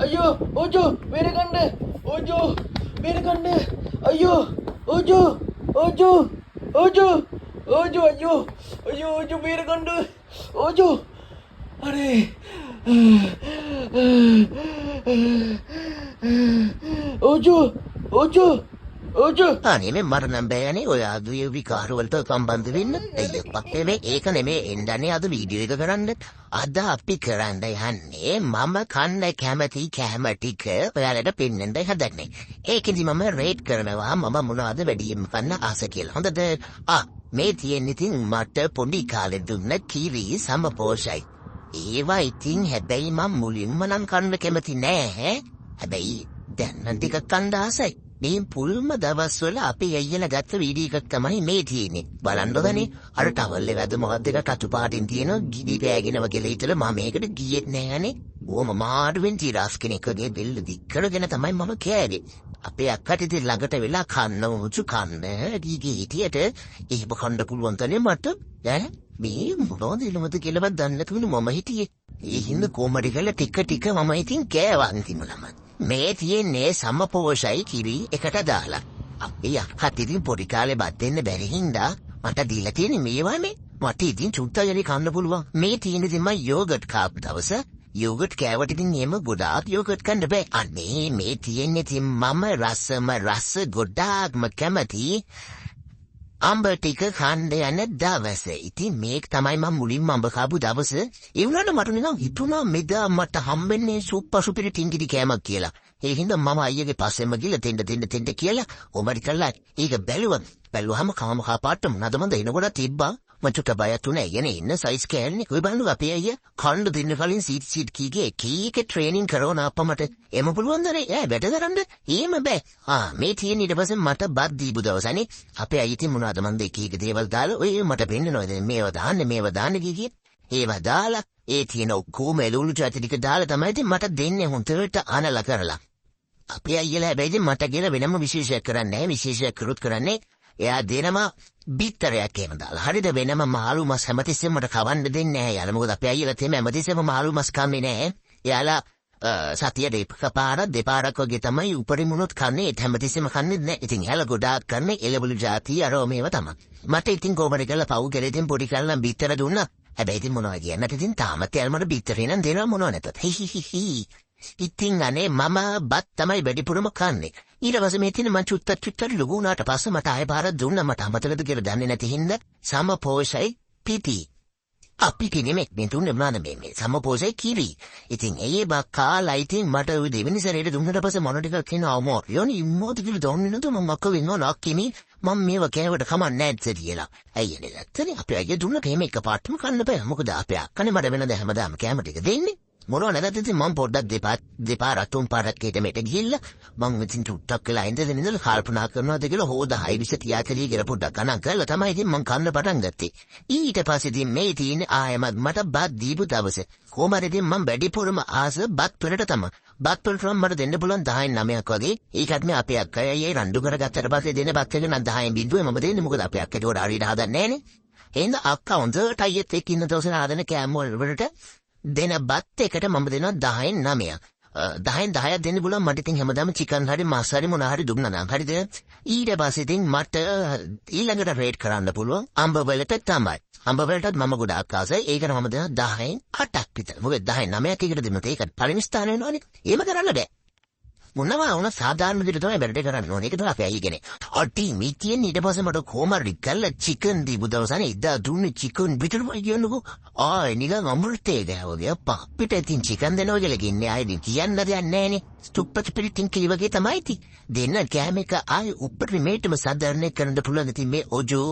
అయ్యో ఓజో వేరకండి ఓజో వేరకండి అయ్యో ఓజో ఓజో ఓజో ఓజో అయ్యో అయ్యో ఓజో వేరకండి ఓజో అరే ఓజో ఓజో ඕජෝ අනේ මට නම් බෑනේ ඔය ආදුවේ විකාර වලට සම්බන්ධ වෙන්න. අයියප්පා ඒක නෙමේ එන්නනේ අද වීඩියෝ එක කරන්න. අද අපි කරන්න යන්නේ මම කන්න කැමති කැම ටික ඔයාලට පෙන්වන්නයි හදන්නේ. ඒකෙදි මම රේට් කරනවා මම මොනවද වැඩියෙන්ම කන්න ආස කියලා. හොඳද? මේ තියෙන ඉතින් මට පොඩි කාලේ දුන්න කිරි සමපෝෂයි. ඒවා ඉතින් හැබැයි මම මුලින්ම නම් කන්න කැමති නෑ. හැබැයි දැන් නම් ටිකක් කන්න ආසයි. මේ පුල්ම දවස්වල අපි අයියලා ගත්ත වීඩියෝ එකක් තමයි මේ තියෙන්නේ. බලන්නදනේ අර ටවල් එක ඇද මොකක්ද එක කතු පාටින් තියෙන ගිනි පෑගෙනව කියලා හිතලා මම මේකට ගියෙත් නෑනේ. ඕම මාඩුවෙන් තිරස් කෙනෙක්ගේ බෙල්ල දික් කරගෙන තමයි මම කෑවේ. අපේ අක්කට ඉතින් ළඟට වෙලා කන්න උචු කන්න දීගේ හිටියට එහෙම කන්න පුළුවන් තනේ මට. ඈ මේ මොනවද ඉලමද කියලාවත් දන්නේ නැතුණු මම හිටියේ. ඒ හින්දා කොමඩි ගල ටික ටික මම ඉතින් කෑවා අන්තිමලම. මේ තියෙන්නේ සමපෝෂයි කිරි එකට දාලා. අපි අක්කත් ඉතින් පොඩි කාලේ බත් දෙන්න බැරි හින්දා මට දීලා තියෙන්නේ මේවානේ. මට ඉතින් චුට්ටක් යලි කන්න පුළුවන්. මේ තියෙන ඉතින් මම යෝගට් කාපු දවස යෝගට් කෑවට ඉතින් එහෙම ගොඩාක් යෝගට් කන්න බෑ. අනේ මේ තියෙන්නේ ඉතින් මම රස ගොඩාක්ම කැමති අම්බ ටික කන්න යන දවස. ඉතින් මේක තමයි මම මුලින්ම අම්බ කාපු දවස. ඒ වුණාට මට නිකන් හිතුණා මෙදා මට හම්බෙන්නේ සුප්පසුපිරි ටින්ගිරි කෑමක් කියලා. ඒ හින්දා මම අයියගේ පස්සෙම ගිහලා දෙන්න කියලා ඔමරි කළා. ඒක බැලුවම කම කපාට මොනද මන්ද එනකොට තිබ්බා. මම චුට්ට බයත් උනේ. යන්නේ ඉන්න සයිස් කෑල්නේ. කොයි බලන්නු අපේ අයියා කන්න දෙන්න කලින් සීට් කීගේ කීක ට්‍රේනින් කරන අපමට එම පුළුවන් දරේ වැඩ කරන්න. එහෙම බෑ. මේ තියෙන ඊට පස්සේ මට බත් දීපු දවසනේ අපේ අයියා මොනවද මන්ද කීක දේවල් දාලා ඔය මට පෙන්නනවාද මේව දාන්න කීකේ. ඒවා දාලා ඒ තියෙන ඔක්කොම එළවලු චාති ටික දාලා තමයි ඉතින් මට දෙන්නේ හොන්දට අනලා කරලා. අපේ අයියලා හැබැයි මට කියලා වෙනම විශේෂයක් කරන්නේ නැහැ. විශේෂයක් කරුත් කරන්නේ එයා දෙනම බිත්තරයක් එහෙම දාලා. හරිද? වෙනම මාළු මස් හැමතිස්සෙම මට කවන්න දෙන්නේ නැහැ. යාලා මොකද අපේ අයියලා තේම හැමතිස්සෙම මාළු මස් කන්නේ නැහැ. එයාලා සතිය දෙපාරක් වගේ තමයි උපරිමුණොත් කන්නේ. හැමතිස්සෙම කන්නේ නැහැ. ඉතින් එයාලා ගොඩාක් කන්නේ එළවලු જાති අර මේවා තමයි. මට ඉතින් කොහමද කියලා පව් කරේ ඉතින් පොඩි කාලේ බිත්තර දුන්නා. හැබැයි ඉතින් මොනවද කියන්නත් ඉතින් තාමත් යාළ මට බිත්තරේ නම් දෙනවා මොනව නැතත්. ඉතින් අනේ මම බත් තමයි වැඩිපුරම කන්නේ. ඊට පස්සේ මේ තියෙන මං චුට්ටක් ලොකු වුණාට පස්සේ මට ආයෙ පාරක් දුන්නා. මට අමතකද කියලා දන්නේ නැති හින්දා සමපෝෂයි පිටි. පිටි නෙමෙයි මේ දුන්නේ මොනවාද මේ සමපෝෂයි කිරි. ඉතින් ඒ බක්කාලා ඉතින් මට ওই දෙවෙනි සැරේට දුන්නාට පස්සේ මොන ටිකක් කියනවා මො. යෝනි මොකද කියලා දන්නේ නැතුව මම මක්ක වෙනවා නාක්කිමි. මම මේව කෑවට කමක් නැද්ද කියලා. අයියනේ නැත්තනේ අපේ අයියා දුන්න කෑම එකපාරටම කන්න බෑ. මොකද අපේ අක්කනේ මට වෙනද හැමදාම කෑම ටික දෙන්නේ. මොනවා නැදත් ඉතින් මම පොඩ්ඩක් දෙපාරක් තුන් පාරක් මෙට ගිහිල්ලා මම ඉතින් චුට්ටක් වෙලා ඉඳලා කල්පනා කරනවාද කියලා හොද හයිවිස තියාකලිය කියලා පොඩ්ඩක් ගණන් කරලා තමයි ඉතින් මම කන්න පටන් ගත්තේ. ඊට පස්සේ ඉතින් මේ තියෙන ආයමත් මට බත් දීපු දවසේ කොහමද ඉතින් මම වැඩිපුරම ආස බත් වලට තමයි. බත් වලට මට දෙන්න පුළුවන් 10 9ක් වගේ. ඒකත් මේ අපේ අක්කයි අයියයි රණ්ඩු කරගත්තට පස්සේ දෙන බත් එක නම් 10 බිඳුවේ මම දෙන්නේ. මොකද අපේ අක්කට උඩ හරියට හදන්නේ නැහනේ. එහෙනම් අක්කා හොඳට අයියත් එක්ක ඉන්න දවසේ ආදෙන කෑම වලට දෙන බත් එකට මම දෙනවා 10න් 9ක්. 10න් 10ක් දෙන්න බුණා මට ඉතින් හැමදාම චිකන් හරි මස් හරි මොන හරි දුන්නා නම් හරිද? ඊට පස්සේ ඉතින් මට ඊළඟට රේට් කරන්න පුළුවන් අම්බ වලට තමයි. අම්බ වලටත් මම ගොඩාක් ආසයි. ඒකට මම දෙනවා 10න් 8ක් විතර. මොකද 10න් 9ක් එකට දෙන්නොත් ඒකට පළවෙනි ස්ථානය වෙනවනේ. එහෙම කරන්න බෑ. මොනවා වුණා සාධාරණ විදිහට තමයි වැඩ කරන්න ඕනේ. ඒක තමයි අපේ අයියනේ. අටි මේ කියන්නේ ඊට පස්සේ මට කොහමරි කළා චිකන් දීපු දවසනේ ඉදා දුන්නේ චිකන් පිටුරුමයි කියන්නකෝ. නිකන් අමෘතේ ගෑවගේ අප්පා. පිට ඉතින් චිකන් දෙනවා කියලා කියන්නේ ආයෙත් කියන්න දෙයක් නැහනේ. ස්ටුප්පත් පිටින් කී වගේ තමයි ඉතින්. දෙන්න කෑම එක ආයෙ උපරිමේටම සාධාරණ කරන්න පුළුවන් ඉතින් මේ ඔජෝ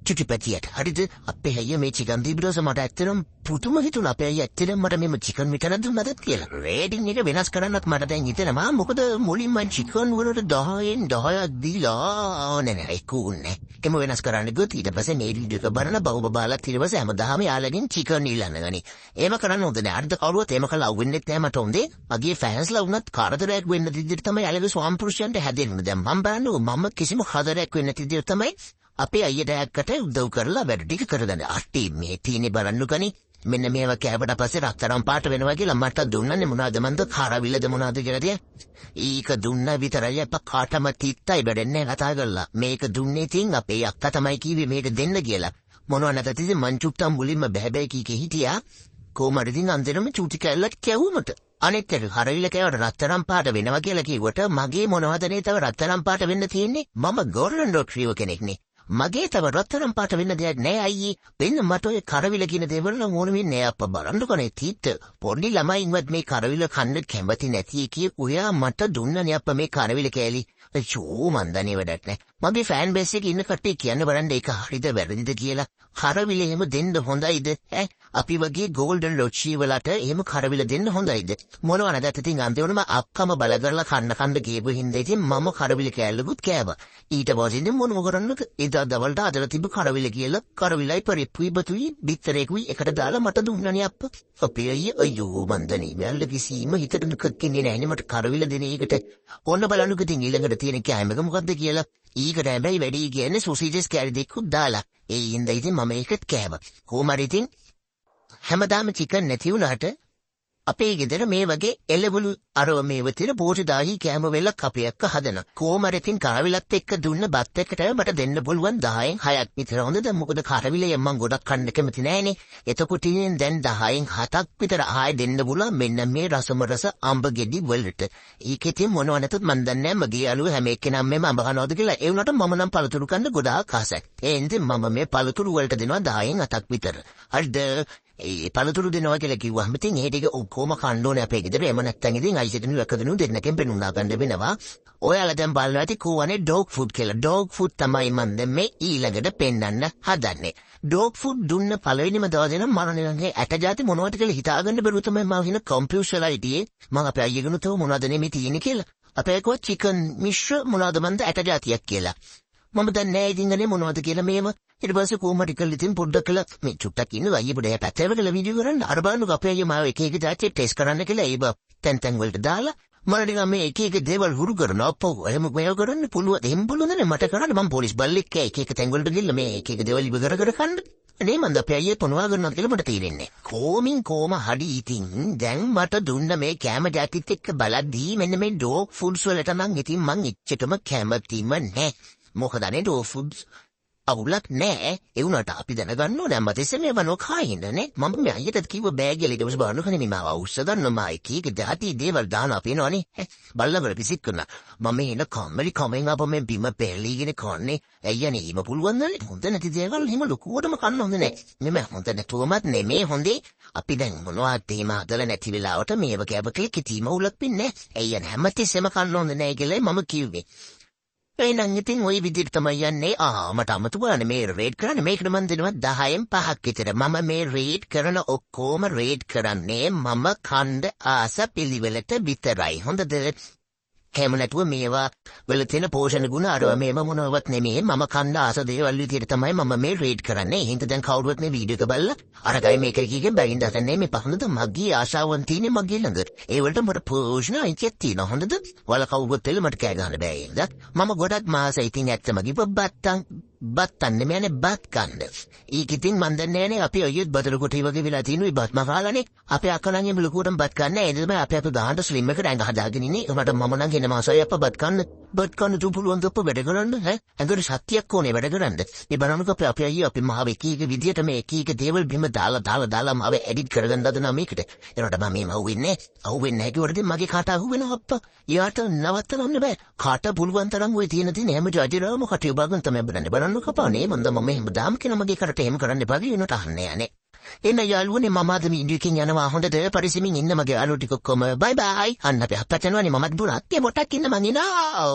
චුටිපැටියට. හරිද? අපේ අයියා මේ චිකන් දීපු දවස මට ඇත්තටම පුදුම හිතුණා. අපේ අයියා ඇත්තටම මට මෙම චිකන් විතරක් දුන්නද කියලා. රේටින් එක වෙනස් කරන්නත් මට දැන් හිතෙනවා. මොකද මුලින්ම චිකන් වලට 10න් 10ක් දීලා නෑ ඒක උන්නේ. එම වෙනස් කරන්න ගියොත් ඊට පස්සේ මේ වීඩියෝ එක බලන බව බාලා ඊට පස්සේ හැමදාම යාළගෙන් චිකන් ඊළඟනේ. එහෙම කරන්න හොඳ නෑ. අර්ධ කවුරුවත් එහෙම කළා වෙන්නේ නැහැ මට හොඳේ. මගේ ෆෑන්ස්ලා වුණත් කරදරයක් වෙන්න දිද්දිට තමයි යාළගේ ස්වාම්පුරුෂයන්ට හැදෙන්නේ. දැන් මම බලන්නේ මම කිසිම කරදරයක් වෙන්න දිද්දිට තමයි අපේ අයියට ඇක්කට උදව් කරලා වැඩ ටික කරගන්න. අට්ටි මේ තීනේ බලන්නකනේ. මෙන්න මේවා කෑවට පස්සේ රත්තරන් පාට වෙනවා කියලා මට දුන්නනේ මොනවද මන්ද කරවිලද මොනවද කියලා ඒක දුන්න විතරයි අප කාටම තිත්තයි බඩන්නේ කතා කරලා මේක දුන්නේ තින් අපේ අක්කා තමයි කිව්වේ මේක දෙන්න කියලා මොනවා නැතත් ඉතින් මං චුට්ටම් මුලින්ම බෑ කීකේ හිටියා කොහමද ඉතින් අන්තිමට චූටි කැල්ලක් කැවුමට අනෙත් එක කරවිල කෑවට රත්තරන් පාට වෙනවා කියලා කිව්වට මගේ මොනවද නේ තව රත්තරන් පාට වෙන්න තියෙන්නේ මම ගෝල්ඩන් ඩොක්ට්‍රියෝ කෙනෙක්නේ මගේ තව රත්තරන් පාට වෙන්න දෙයක් නෑ අයියේ වෙන්න මට ඔය කරවිල කියන දේවල් නම් ඕන වෙන්නේ නෑ අප්පා බලන්නකනේ තීත්ත පොඩි ළමයින්වත් මේ කරවිල කන්න කැමති නැති කිය ඔයා මට දුන්නනේ අප්පා මේ කරවිල කෑලි චෝ මන්දනේ වැඩක් නෑ මගේ ෆෑන් බේස් එකේ ඉන්න කට්ටිය කියන්න බලන්න ඒක හරිද වැරදිද කියලා කරවිල එහෙම දෙන්න හොඳයිද ඈ අපි වගේ ගෝල්ඩන් ලොච්චි වලට එහෙම කරවිල දෙන්න හොඳයිද මොනවා නැදත් ඉතින් අන්තිමටම අක්කම බල කරලා කන්න ගේපු හින්දා ඉතින් මම කරවිල කෑල්ලකුත් කෑවා ඊට පස්සේ ඉතින් මොනව කරන්නද එදා දවල්ට අදලා තිබ්බ කරවිල කියලා කරවිලයි පරිප්පුයි බතුයි බිත්තරේකුයි එකට දාලා මට දුන්නනේ අප්පා අපේ අයියෝ මන්දනේ මැල්ල කිසිම හිතට නිකක්න්නේ නැහැ නේ මට කරවිල දෙන එකට ඕන්න බලන්නකෝ ඉතින් ඊළඟට තියෙන කෑම එක මොකද්ද කියලා ඊකට හැබැයි වැඩි කියන්නේ සොසේජස් කෑලි දෙකකුත් දාලා ඒ හින්දා ඉතින් මම ඒකත් කෑවා කොහොමද ඉතින් හැමදාම චිකන් නැති වුණාට අපේ ගෙදර මේ වගේ එළවලු අරව මේව තියෙන පෝටිදාහි කෑම වෙලක් අපේ අක්ක හදන කොහොමද ඉතින් කරවිලත් එක්ක දුන්න බත් එක්කට මට දෙන්න පුළුවන් 10න් 6ක් විතර හොඳද මොකද කරවිලේ මම ගොඩක් කන්න කැමති නෑනේ එතකොට ඉතින් දැන් 10න් 7ක් විතර ආයෙ දෙන්න පුළුවන් මෙන්න මේ රසම රස අඹ ගෙඩි වලට ඒකෙත් මොනව නැතත් මන් දන්නේ මගේ යාළුවෝ හැම එක්කෙනාම මේ අඹ කනවද කියලා ඒ වුණාට මම නම් පළතුරු කන්න ගොඩාක් ආසයි ඒ හින්දා මම මේ පළතුරු වලට දෙනවා 10න් 7ක් විතර හරිද ඒ පළතුරු දෙනවා කියලා කිව්වම ඉතින් ඒ ටික ඔක්කොම කන්න ඕනේ අපේ ගෙදර. එම නැත්තම් ඉතින් අයිසිටනු එකදනු දෙන්නකෙන් පෙන්නුනා ගන්න වෙනවා. ඔයාලා දැන් බලනවා ඇති කෝවනේ ඩොග් ෆුඩ් කියලා. ඩොග් ෆුඩ් තමයි මම දැන් මේ ඊළඟට පෙන්වන්න හදන්නේ. ඩොග් ෆුඩ් දුන්න පළවෙනිම දවසේ නම් මම නිකන් ඇට જાති මොනවද කියලා හිතාගන්න බැරුව තමයි මම හින කම්පියුටර් ලයිටියේ මම අපේ අයියගෙනු තව මොනවද මේ තියෙන්නේ කියලා. අපේ කෝ චිකන් මිශ්‍ර මොනවද මන්ද ඇට જાතියක් කියලා. මම දැන් නෑ ඉතින්ගනේ මොනවද කියලා මේව ඊට පස්සේ කොහොමද කියලා ඉතින් පොඩ්ඩක් කළා මේ චුට්ටක් ඉන්න අයියේ පොඩේ පැත්තේ කියලා වීඩියෝ කරන්න අර බලන්නකෝ අපේ අයියා මාව එක එක જાති ටෙස්ට් කරන්න කියලා ඒ තැන් වලට දාලා මම නිකන් මේ එක එක දේවල් හුරු කරනවා අපෝ එහෙම මේව කරන්න පුළුවන් එහෙම පුළුවන් නේ මට කරන්න මම පොලිස් බල්ලෙක් එක එක තැන් වලට ගිහලා මේ එක එක දේවල් ඉව කර කන්න නේ මන්ද අපේ අයියේ පොනවා ගන්නවා කියලා මට තේරෙන්නේ කොහොම හරි ඉතින් දැන් මට දුන්න මේ කැම જાතිත් එක්ක බලද්දී මෙන්න මේ ඩොග් ෆුඩ්ස් වලට නම් ඉතින් මං ඉච්චටම කැමතිම නෑ මොකද නේ ඩොග් ෆුඩ්ස් අවුලක් නෑ ඒ වුණාට අපි දැනගන්න ඕනේ අම්මතෙසේ මේව නොකායින්දනේ මම මේ අයියට කිව්ව බෑග් එක ඊට පස්සේ බලන්න කනේ මම අවශ්‍ය ගන්න මයික් එක දාටි දේවල් දාන අපේනවනේ බල්ලවල පිසික් කරන මම එන කම්මලි කමෙන් අප මේ බිම පෙරලීගෙන කන්නේ ඇයියනේ ඊම පුළුවන් නේද හොඳ නැති දේවල් හිම ලොකුවටම කන්න හොඳ නෑ මෙම හොඳ නැතුවමත් නෙමේ හොඳේ අපි දැන් මොනවද තේම හදලා නැති වෙලාවට මේව කැප කලේ කිතීම උලක් පින්නේ ඇයියන් හැමතිස්සෙම කන්න හොඳ නෑ කියලා මම කිව්වේ එහෙනම් ඉතින් ওই විදිහට තමයි යන්නේ මට අමතුවානේ මේ රේඩ් කරන්නේ මේකට මන් දෙනවා 10න් 5ක් විතර මම මේ රේඩ් කරන ඔක්කොම රේඩ් කරන්නේ මම කණ්ඩ ආස පිළිවෙලට විතරයි හොඳද එහෙම නැතුව මේවා වල තියෙන පෝෂණ ගුණ අරව මේව මොනවත් නෙමෙයි මම කණ්ඩ ආස දේවල් විදිහට තමයි මම මේ රේඩ් කරන්නේ එහෙනම් දැන් කවුරුවත් මේ වීඩියෝ එක බලලා අරගයි මේක කිගෙන් බැගින් දාන්නේ මේ පහනද මගේ ආශාවන් තියෙන්නේ මගේ ළඟ ඒ වලට මට පෝෂණ අයිතියක් තියෙනවා හොඳද වල කවුරුත් එල්ල මට කෑ ගන්න බෑ එහෙනම් මම ගොඩක් මාසයි ඉතින් ඇත්තම කිව්ව බත්තන් නෙමෙයිනේ බත් කන්න. ඊක ඉතින් මන් දන්නේ නෑනේ අපි අයියත් බතල කොටි වගේ වෙලා තියෙනුයි බත් මකාලානේ. අපේ අක්කා නම් එම ලොකුවටම බත් කන්නේ නෑ. ඒ තමයි අපි ගහන්න ස්ලිම් එකට ඇඟ හදාගෙන ඉන්නේ. ඒකට මම නම් එන මාසයි අප්පා බත් කන්න පුළුවන් දප්ප වැඩ කරන්න ඈ. ඇඟට ශක්තියක් ඕනේ වැඩ කරන්න. මේ බලන්නකෝ අපේ අයියා අපි මාව එක විදියට මේ එක දේවල් බිම දාලා මාව එඩිට් කරගන්න හදනවා මේකට. ඒකට මම මේ අහුවෙන්නේ නැහැ කිව්වට මගේ කාට අහුවෙනවා අප්පා. යාට නවත්තන්න බෑ. කාට පුළුවන් තරම් ඔය තියෙන හැම ජාතිරම කටිය බගන් තමයි බලන්නේ. කපානේ මන්ද මම එහෙම දාම් කියන මගේ කරට එහෙම කරන්න එපා කියනට අහන්නේ යන්නේ එන්න යාළුවනේ මම අද මේ ඉන්දියකින් යනවා හොඳද පරිස්සමින් ඉන්න මගේ යාළුවෝ ටික ඔක්කොම බයි බයි අන්න අපි අපට යනවානේ මමත් දුරක් ඒ මොටක් ඉන්න මං ඉනවා